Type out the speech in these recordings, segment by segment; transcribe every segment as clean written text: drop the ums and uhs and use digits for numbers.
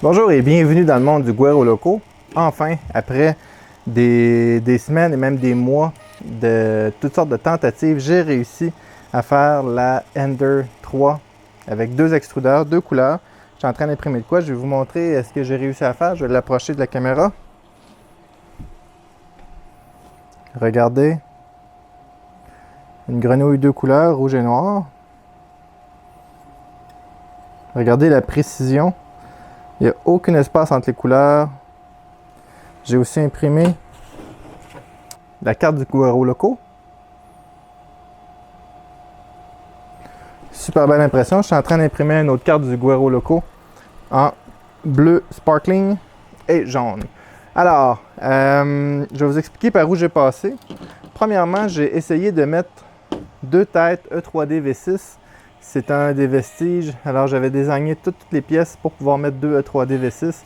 Bonjour et bienvenue dans le monde du Guero Loco. Enfin, après des semaines et même des mois de toutes sortes de tentatives, j'ai réussi à faire la Ender 3 avec deux extrudeurs, deux couleurs. Je suis en train d'imprimer de quoi? Je vais vous montrer ce que j'ai réussi à faire. Je vais l'approcher de la caméra. Regardez. Une grenouille deux couleurs, rouge et noir. Regardez la précision. Il n'y a aucun espace entre les couleurs. J'ai aussi imprimé la carte du Guero Loco. Super belle impression. Je suis en train d'imprimer une autre carte du Guero Loco en bleu sparkling et jaune. Alors, je vais vous expliquer par où j'ai passé. Premièrement, j'ai essayé de mettre deux têtes E3D V6. C'est un des vestiges. Alors, j'avais désigné toutes les pièces pour pouvoir mettre deux E3D V6.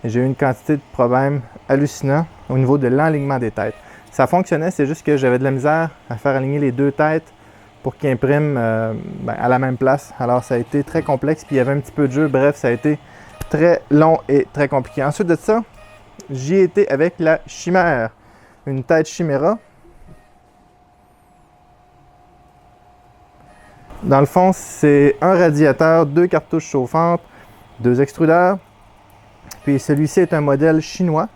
Et j'ai eu une quantité de problèmes hallucinants au niveau de l'alignement des têtes. Ça fonctionnait, c'est juste que j'avais de la misère à faire aligner les deux têtes pour qu'ils impriment à la même place. Alors, ça a été très complexe, puis il y avait un petit peu de jeu. Bref, ça a été très long et très compliqué. Ensuite de ça, j'y ai été avec la Chimère, une tête Chimera. Dans le fond, c'est un radiateur, deux cartouches chauffantes, deux extrudeurs. Puis celui-ci est un modèle chinois.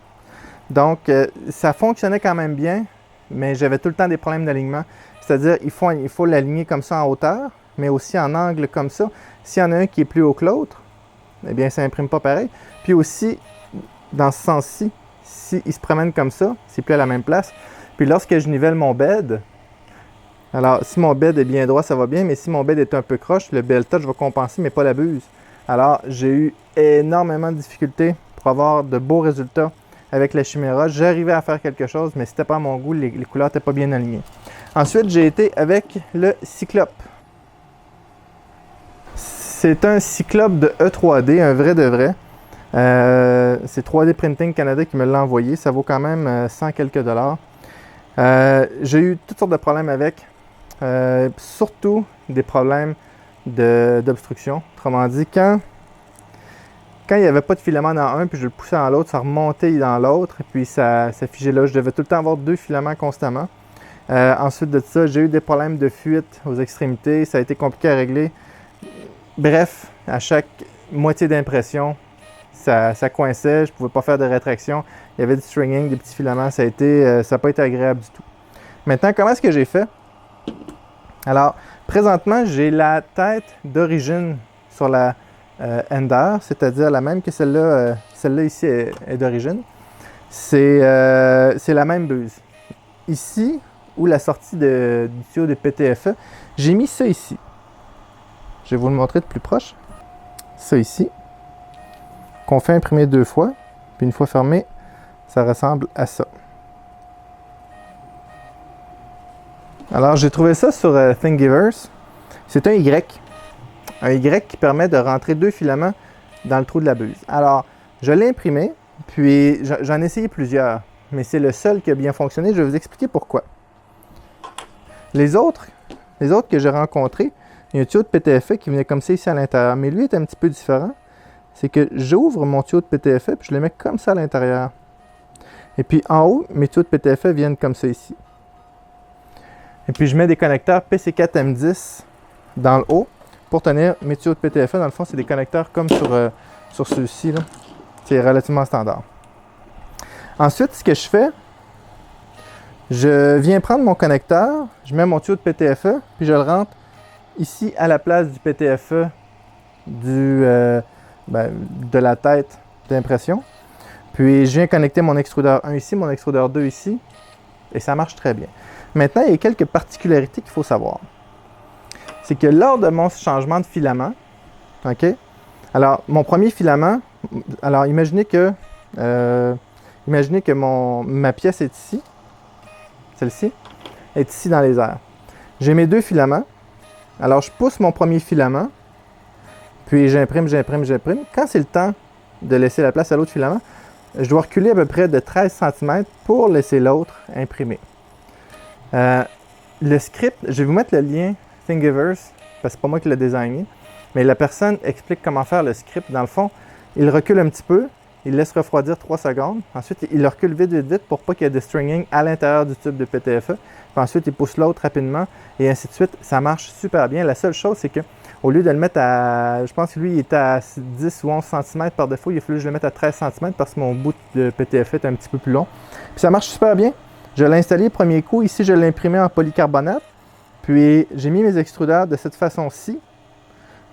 Donc, ça fonctionnait quand même bien, mais j'avais tout le temps des problèmes d'alignement. C'est-à-dire, il faut l'aligner comme ça en hauteur, mais aussi en angle comme ça. S'il y en a un qui est plus haut que l'autre, eh bien, ça n'imprime pas pareil. Puis aussi, dans ce sens-ci, s'il se promène comme ça, c'est plus à la même place. Puis lorsque je nivelle mon bed, alors si mon bed est bien droit, ça va bien, mais si mon bed est un peu croche, le bel touch va compenser, mais pas la buse. Alors, j'ai eu énormément de difficultés pour avoir de beaux résultats avec la Chimera. J'arrivais à faire quelque chose, mais c'était pas à mon goût, les couleurs n'étaient pas bien alignées. Ensuite, j'ai été avec le Cyclope. C'est un Cyclope de E3D, un vrai de vrai. C'est 3D Printing Canada qui me l'a envoyé. Ça vaut quand même 100 quelques dollars. J'ai eu toutes sortes de problèmes avec. Surtout des problèmes d'obstruction. Autrement dit, quand il n'y avait pas de filament dans un, puis je le poussais dans l'autre, ça remontait dans l'autre, et puis ça figeait là. Je devais tout le temps avoir deux filaments constamment. Ensuite de ça, j'ai eu des problèmes de fuite aux extrémités. Ça a été compliqué à régler. Bref, à chaque moitié d'impression, ça coinçait. Je ne pouvais pas faire de rétraction. Il y avait du stringing, des petits filaments. Ça n'a pas été agréable du tout. Maintenant, comment est-ce que j'ai fait? Alors, présentement, j'ai la tête d'origine sur la Ender, c'est-à-dire la même que celle-là. Celle-là ici est d'origine. C'est la même buse. Ici, où la sortie du tuyau de PTFE, j'ai mis ça ici. Je vais vous le montrer de plus proche. Ça ici, qu'on fait imprimer deux fois, puis une fois fermé, ça ressemble à ça. Alors, j'ai trouvé ça sur Thingiverse. C'est un Y. Un Y qui permet de rentrer deux filaments dans le trou de la buse. Alors, je l'ai imprimé, puis j'en ai essayé plusieurs, mais c'est le seul qui a bien fonctionné. Je vais vous expliquer pourquoi. Les autres que j'ai rencontrés, il y a un tuyau de PTFE qui venait comme ça ici à l'intérieur, mais lui est un petit peu différent. C'est que j'ouvre mon tuyau de PTFE, puis je le mets comme ça à l'intérieur. Et puis en haut, mes tuyaux de PTFE viennent comme ça ici. Et puis je mets des connecteurs PC4M10 dans le haut pour tenir mes tuyaux de PTFE. Dans le fond, c'est des connecteurs comme sur ceux-ci. C'est relativement standard. Ensuite, ce que je fais, je viens prendre mon connecteur, je mets mon tuyau de PTFE, puis je le rentre ici à la place du PTFE de la tête d'impression. Puis je viens connecter mon extrudeur 1 ici, mon extrudeur 2 ici, et ça marche très bien. Maintenant, il y a quelques particularités qu'il faut savoir. C'est que lors de mon changement de filament, OK? Alors, mon premier filament, alors imaginez que ma pièce est ici, celle-ci, est ici dans les airs. J'ai mes deux filaments. Alors, je pousse mon premier filament, puis j'imprime. Quand c'est le temps de laisser la place à l'autre filament, je dois reculer à peu près de 13 cm pour laisser l'autre imprimer. Le script, je vais vous mettre le lien Thingiverse, parce que c'est pas moi qui l'ai designé, mais la personne explique comment faire le script. Dans le fond, il recule un petit peu, il laisse refroidir 3 secondes. Ensuite, il le recule vite pour pas qu'il y ait de stringing à l'intérieur du tube de PTFE. Puis ensuite, il pousse l'autre rapidement et ainsi de suite. Ça marche super bien. La seule chose, c'est que au lieu de le mettre à, je pense que lui, il était à 10 ou 11 cm par défaut, il a fallu que je le mette à 13 cm parce que mon bout de PTFE est un petit peu plus long. Puis ça marche super bien. Je l'ai installé premier coup. Ici, je l'ai imprimé en polycarbonate. Puis j'ai mis mes extrudeurs de cette façon-ci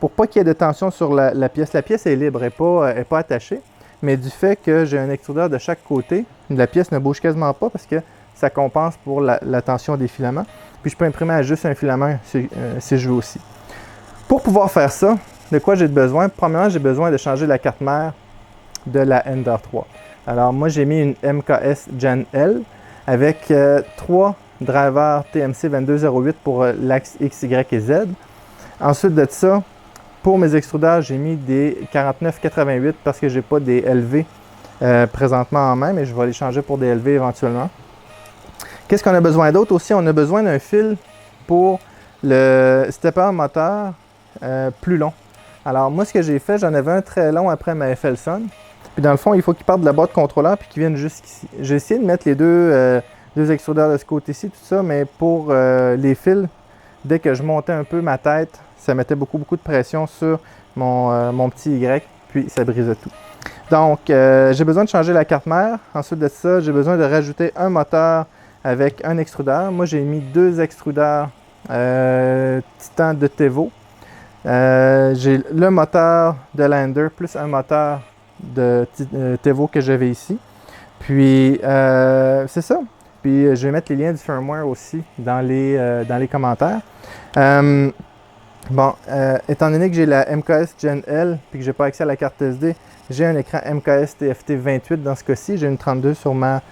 pour pas qu'il y ait de tension sur la pièce. La pièce est libre, elle n'est pas attachée. Mais du fait que j'ai un extrudeur de chaque côté, la pièce ne bouge quasiment pas parce que ça compense pour la tension des filaments. Puis je peux imprimer à juste un filament si je veux aussi. Pour pouvoir faire ça, de quoi j'ai besoin? Premièrement, j'ai besoin de changer la carte mère de la Ender 3. Alors moi, j'ai mis une MKS Gen L avec 3 drivers TMC 2208 pour l'axe X, Y et Z. Ensuite de ça, pour mes extrudeurs, j'ai mis des 4988 parce que je n'ai pas des LV présentement en main, mais je vais les changer pour des LV éventuellement. Qu'est-ce qu'on a besoin d'autre aussi? On a besoin d'un fil pour le stepper moteur plus long. Alors moi, ce que j'ai fait, j'en avais un très long après ma FLSON. Puis dans le fond, il faut qu'il parte de la boîte contrôleur puis qu'il vienne jusqu'ici. J'ai essayé de mettre les deux extrudeurs de ce côté-ci, tout ça, mais pour les fils, dès que je montais un peu ma tête, ça mettait beaucoup de pression sur mon petit Y, puis ça brisait tout. Donc, j'ai besoin de changer la carte mère. Ensuite de ça, j'ai besoin de rajouter un moteur avec un extrudeur. Moi, j'ai mis 2 extrudeurs Titan de Tevo. J'ai le moteur de Lander plus un moteur de Tevo que j'avais ici. Puis, c'est ça. Puis, je vais mettre les liens du firmware aussi dans les commentaires. Étant donné que j'ai la MKS Gen L et que je n'ai pas accès à la carte SD, j'ai un écran MKS TFT 28 dans ce cas-ci. J'ai une 32 sur ma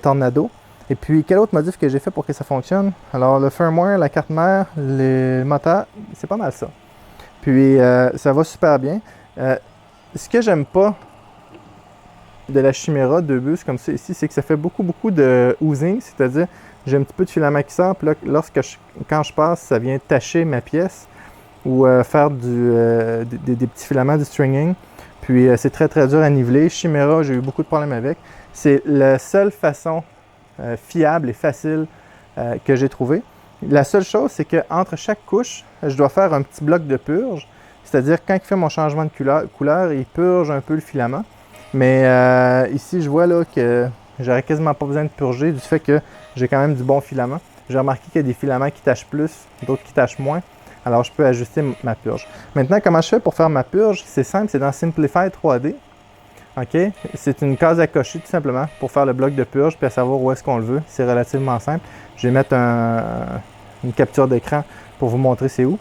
Tornado. Et puis, quel autre modif que j'ai fait pour que ça fonctionne? Alors, le firmware, la carte mère, les moteurs, c'est pas mal ça. Puis, ça va super bien. Ce que j'aime pas de la Chimera 2 bus comme ça ici, c'est que ça fait beaucoup de oozing, c'est-à-dire j'ai un petit peu de filament qui sort, puis là, quand je passe, ça vient tacher ma pièce ou faire des petits filaments du stringing. Puis c'est très dur à niveler. Chimera, j'ai eu beaucoup de problèmes avec. C'est la seule façon fiable et facile que j'ai trouvé. La seule chose, c'est qu'entre chaque couche, je dois faire un petit bloc de purge. C'est-à-dire, quand il fait mon changement de couleur, il purge un peu le filament. Mais ici, je vois là que j'aurais quasiment pas besoin de purger du fait que j'ai quand même du bon filament. J'ai remarqué qu'il y a des filaments qui tachent plus, d'autres qui tachent moins. Alors, je peux ajuster ma purge. Maintenant, comment je fais pour faire ma purge? C'est simple, c'est dans Simplify 3D. OK? C'est une case à cocher tout simplement pour faire le bloc de purge puis à savoir où est-ce qu'on le veut. C'est relativement simple. Je vais mettre une capture d'écran pour vous montrer c'est où.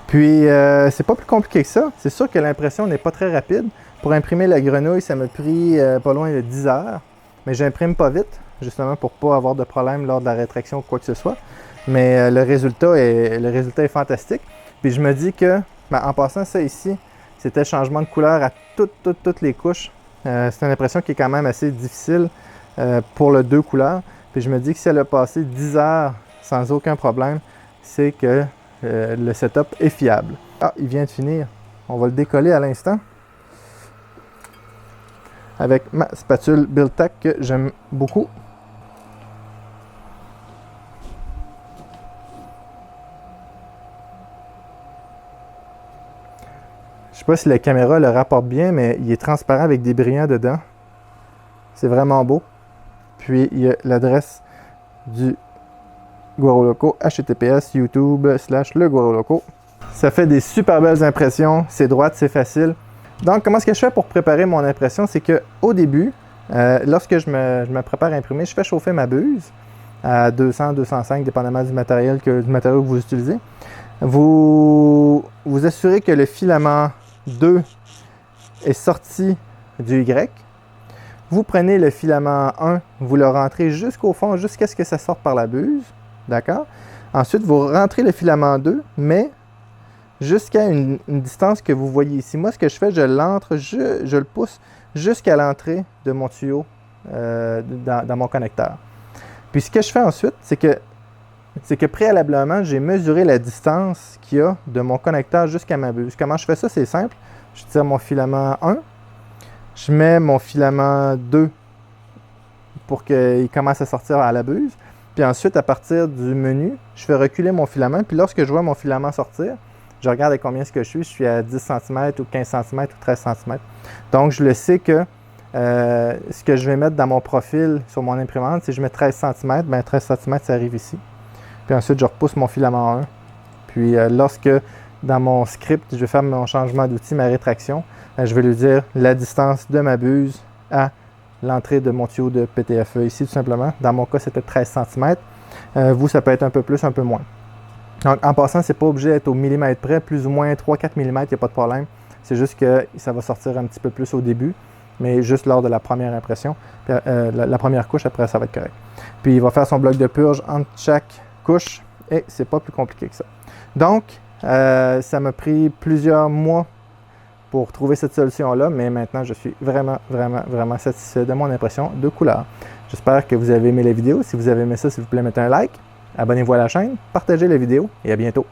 Puis, c'est pas plus compliqué que ça. C'est sûr que l'impression n'est pas très rapide. Pour imprimer la grenouille, ça m'a pris pas loin de 10 heures. Mais j'imprime pas vite, justement pour pas avoir de problème lors de la rétraction ou quoi que ce soit. Mais le résultat est fantastique. Puis je me dis que, en passant ça ici, c'était le changement de couleur à toutes les couches. C'est une impression qui est quand même assez difficile pour le 2 couleurs. Puis je me dis que si elle a passé 10 heures sans aucun problème, c'est que le setup est fiable. Ah, il vient de finir. On va le décoller à l'instant avec ma spatule Build-Tac que j'aime beaucoup. Je sais pas si la caméra le rapporte bien, mais il est transparent avec des brillants dedans. C'est vraiment beau. Puis il y a l'adresse du Guaro Loco, https youtube.com/le Guaro Loco. Ça fait des super belles impressions, c'est droite, c'est facile. Donc comment est-ce que je fais pour préparer mon impression? C'est qu'au début, lorsque je me prépare à imprimer, je fais chauffer ma buse à 200, 205, dépendamment du matériau que vous utilisez. Vous assurez que le filament 2 est sorti du Y. Vous prenez le filament 1, vous le rentrez jusqu'au fond, jusqu'à ce que ça sorte par la buse. D'accord? Ensuite, vous rentrez le filament 2, mais jusqu'à une distance que vous voyez ici. Moi, ce que je fais, je le pousse jusqu'à l'entrée de mon tuyau dans mon connecteur. Puis ce que je fais ensuite, c'est que préalablement, j'ai mesuré la distance qu'il y a de mon connecteur jusqu'à ma buse. Comment je fais ça? C'est simple. Je tire mon filament 1, je mets mon filament 2 pour qu'il commence à sortir à la buse. Puis ensuite, à partir du menu, je fais reculer mon filament. Puis lorsque je vois mon filament sortir, je regarde à combien est-ce que je suis à 10 cm ou 15 cm ou 13 cm. Donc, je le sais que ce que je vais mettre dans mon profil sur mon imprimante, si je mets 13 cm, bien 13 cm, ça arrive ici. Puis ensuite, je repousse mon filament 1. Puis lorsque, dans mon script, je vais faire mon changement d'outil, ma rétraction, je vais lui dire la distance de ma buse à l'entrée de mon tuyau de PTFE ici, tout simplement. Dans mon cas, c'était 13 cm. Vous, ça peut être un peu plus, un peu moins. Donc, en passant, c'est pas obligé d'être au millimètre près, plus ou moins 3-4 mm, il n'y a pas de problème. C'est juste que ça va sortir un petit peu plus au début, mais juste lors de la première impression. Puis, la première couche, après, ça va être correct. Puis, il va faire son bloc de purge entre chaque couche et c'est pas plus compliqué que ça. Donc, ça m'a pris plusieurs mois pour trouver cette solution-là, mais maintenant, je suis vraiment, vraiment, vraiment satisfait de mon impression de couleur. J'espère que vous avez aimé la vidéo. Si vous avez aimé ça, s'il vous plaît, mettez un like. Abonnez-vous à la chaîne, partagez la vidéo et à bientôt.